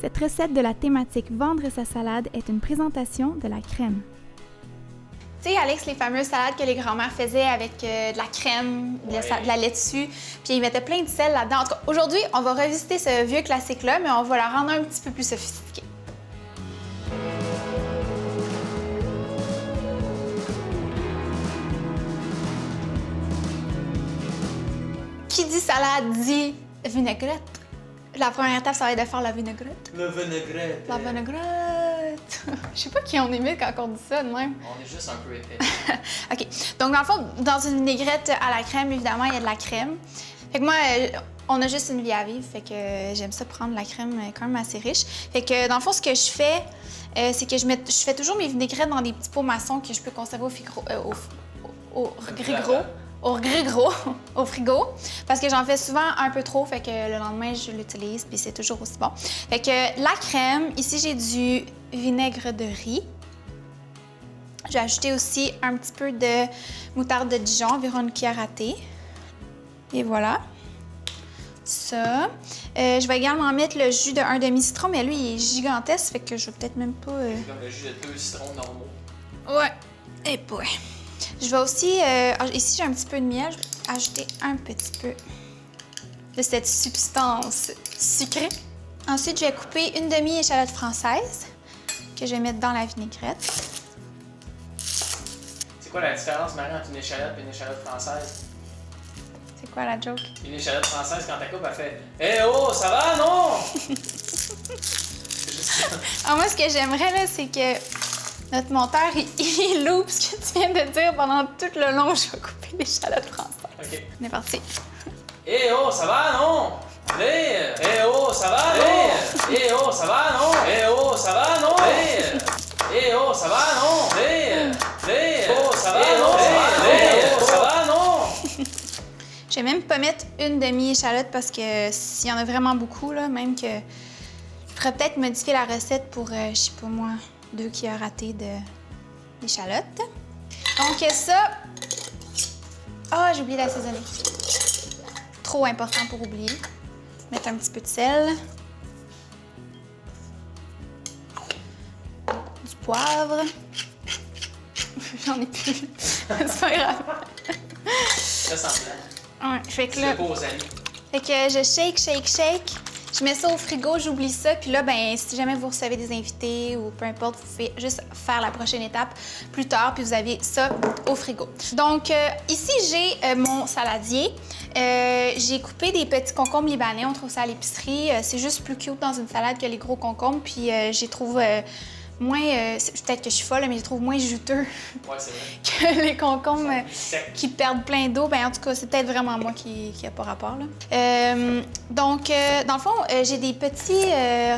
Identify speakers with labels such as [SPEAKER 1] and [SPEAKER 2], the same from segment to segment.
[SPEAKER 1] Cette recette de la thématique Vendre sa salade est une présentation de la crème.
[SPEAKER 2] Tu sais, Alex, les fameuses salades que les grands-mères faisaient avec de la crème, de la laitue, puis ils mettaient plein de sel là-dedans. En tout cas, aujourd'hui, on va revisiter ce vieux classique-là, mais on va la rendre un petit peu plus sophistiquée. Qui dit salade dit vinaigrette. La première étape, ça va être de faire la vinaigrette.
[SPEAKER 3] La vinaigrette.
[SPEAKER 2] La vinaigrette. Je sais pas qui on imite quand on dit ça de même.
[SPEAKER 3] On est juste un peu épais.
[SPEAKER 2] OK. Donc, dans le fond, dans une vinaigrette à la crème, évidemment, il y a de la crème. Fait que moi, on a juste une vie à vivre, fait que j'aime ça prendre la crème quand même assez riche. Fait que, dans le fond, ce que je fais, c'est que je fais toujours mes vinaigrettes dans des petits pots maçons que je peux conserver au frigo, parce que j'en fais souvent un peu trop, fait que le lendemain, je l'utilise, puis c'est toujours aussi bon. Fait que la crème, ici, j'ai du vinaigre de riz. J'ai ajouté aussi un petit peu de moutarde de Dijon, environ une cuillère à thé. Et voilà. Ça. Je vais également mettre le jus d'un demi-citron, mais lui, il est gigantesque, fait que je vais peut-être même pas...
[SPEAKER 3] C'est comme le jus de 2 citrons normaux.
[SPEAKER 2] Ouais. Et boy. Je vais aussi, ici j'ai un petit peu de miel, je vais ajouter un petit peu de cette substance sucrée. Ensuite, je vais couper une demi-échalote française que je vais mettre dans la vinaigrette.
[SPEAKER 3] C'est quoi la différence, Marie, entre une échalote et une échalote française?
[SPEAKER 2] C'est quoi la joke?
[SPEAKER 3] Une échalote française, quand ta coupe, elle fait « Eh oh, ça va, non? » C'est juste ça.
[SPEAKER 2] Alors moi, ce que j'aimerais, là, c'est que notre monteur, il loupe ce que tu viens de dire pendant tout le long. Je vais couper l'échalote française.
[SPEAKER 3] OK.
[SPEAKER 2] On est parti.
[SPEAKER 3] Eh oh, ça va, non? Allez! Eh oh, ça va, non? Eh oh, ça va, non? Eh oh, ça va, non? Eh oh, ça va, non? Oh, ça va, non? Oh, ça va, non?
[SPEAKER 2] Je vais même pas mettre une demi-échalote parce que s'il y en a vraiment beaucoup, là, même que je pourrais peut-être modifier la recette pour, je sais pas moi, 2 cuillères à thé d'échalote. Donc ça... Ah, j'ai oublié d'assaisonner. Trop important pour oublier. Mettre un petit peu de sel. Du poivre. J'en ai plus. C'est pas grave.
[SPEAKER 3] Ça semblant.
[SPEAKER 2] Ouais, fait que
[SPEAKER 3] C'est
[SPEAKER 2] là...
[SPEAKER 3] pas aux amis.
[SPEAKER 2] Fait que je shake. Je mets ça au frigo, j'oublie ça. Puis là, ben si jamais vous recevez des invités ou peu importe, vous pouvez juste faire la prochaine étape plus tard. Puis vous avez ça au frigo. Donc, ici, j'ai mon saladier. J'ai coupé des petits concombres libanais. On trouve ça à l'épicerie. C'est juste plus cute dans une salade que les gros concombres. Puis j'y trouve moins... peut-être que je suis folle, mais je trouve moins juteux
[SPEAKER 3] Ouais, c'est vrai.
[SPEAKER 2] que les concombres
[SPEAKER 3] Sec.
[SPEAKER 2] qui perdent plein d'eau. Ben en tout cas, c'est peut-être vraiment moi qui a pas rapport, là. Donc, dans le fond, j'ai des petits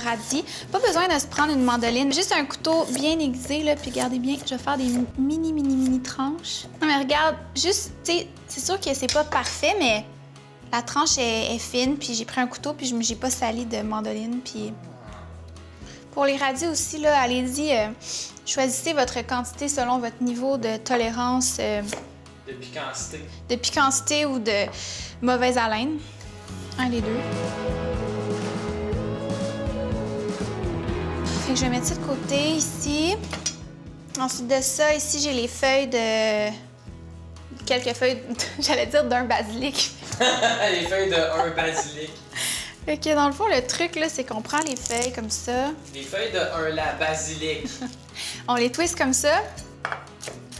[SPEAKER 2] radis. Pas besoin de se prendre une mandoline. Juste un couteau bien aiguisé, là, puis regardez bien, je vais faire des mini tranches. Non, mais regarde, juste, tu sais, c'est sûr que c'est pas parfait, mais la tranche est fine, puis j'ai pris un couteau, puis j'ai pas sali de mandoline, puis... Pour les radis aussi, là, allez-y, choisissez votre quantité selon votre niveau de tolérance
[SPEAKER 3] De piquantité.
[SPEAKER 2] ou de mauvaise haleine. Un des deux. Fait que je vais mettre ça de côté ici. Ensuite de ça, ici, j'ai les feuilles de... Quelques feuilles, j'allais dire d'un basilic.
[SPEAKER 3] Les feuilles de un basilic.
[SPEAKER 2] Fait que dans le fond, le truc, là, c'est qu'on prend les feuilles comme ça.
[SPEAKER 3] Les feuilles de un la basilic.
[SPEAKER 2] On les twist comme ça.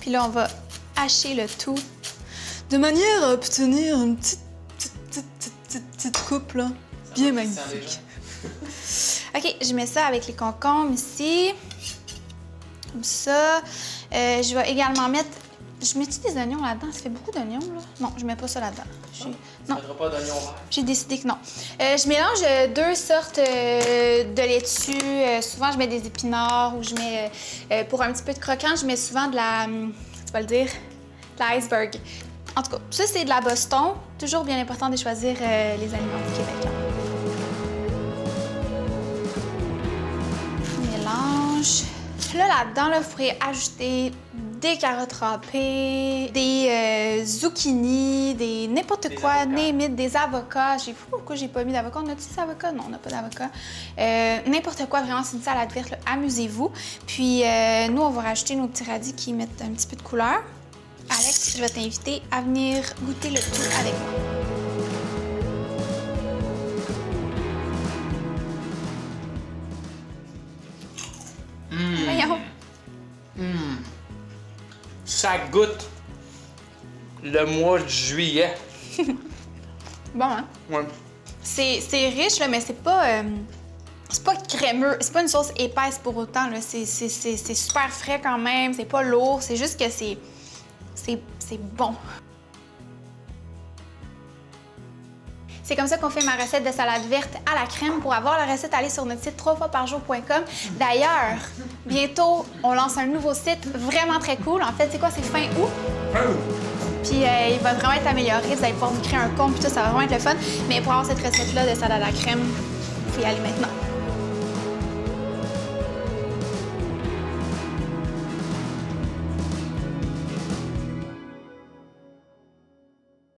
[SPEAKER 2] Puis là, on va hacher le tout de manière à obtenir une petite coupe, là, bien magnifique. OK, je mets ça avec les concombres ici. Comme ça. Je vais également mettre... Je mets-tu des oignons là-dedans? Ça fait beaucoup d'oignons, là? Non, je mets pas ça là-dedans.
[SPEAKER 3] Tu ne mettras pas d'oignon vert.
[SPEAKER 2] J'ai décidé que non. Je mélange 2 sortes de laitue. Souvent, je mets des épinards ou je mets... pour un petit peu de croquant, je mets souvent de la... tu vas le dire? De l'iceberg. En tout cas, ça, c'est de la Boston. Toujours bien important de choisir les aliments du Québec, là. Je mélange. Là, là-dedans, là, vous pourrez ajouter des carottes râpées, des zucchini, des n'importe quoi, des avocats. Pourquoi j'ai pas mis d'avocat? On a-tu des avocats? Non, on n'a pas d'avocat. N'importe quoi, vraiment, c'est une salade verte, là. Amusez-vous. Puis nous, on va rajouter nos petits radis qui mettent un petit peu de couleur. Alex, je vais t'inviter à venir goûter le tout avec moi. Voyons.
[SPEAKER 3] Ça goûte le mois de juillet.
[SPEAKER 2] Bon, hein?
[SPEAKER 3] Ouais.
[SPEAKER 2] C'est riche, là, mais c'est pas crémeux. C'est pas une sauce épaisse pour autant, là. C'est super frais quand même. C'est pas lourd. C'est juste que c'est bon. C'est comme ça qu'on fait ma recette de salade verte à la crème. Pour avoir la recette, allez sur notre site 3foisparjour.com. D'ailleurs, bientôt, on lance un nouveau site vraiment très cool. En fait, c'est quoi? C'est fin août. Puis il va vraiment être amélioré. Vous allez pouvoir vous créer un compte, puis tout, ça va vraiment être le fun. Mais pour avoir cette recette-là de salade à la crème, il faut y aller maintenant.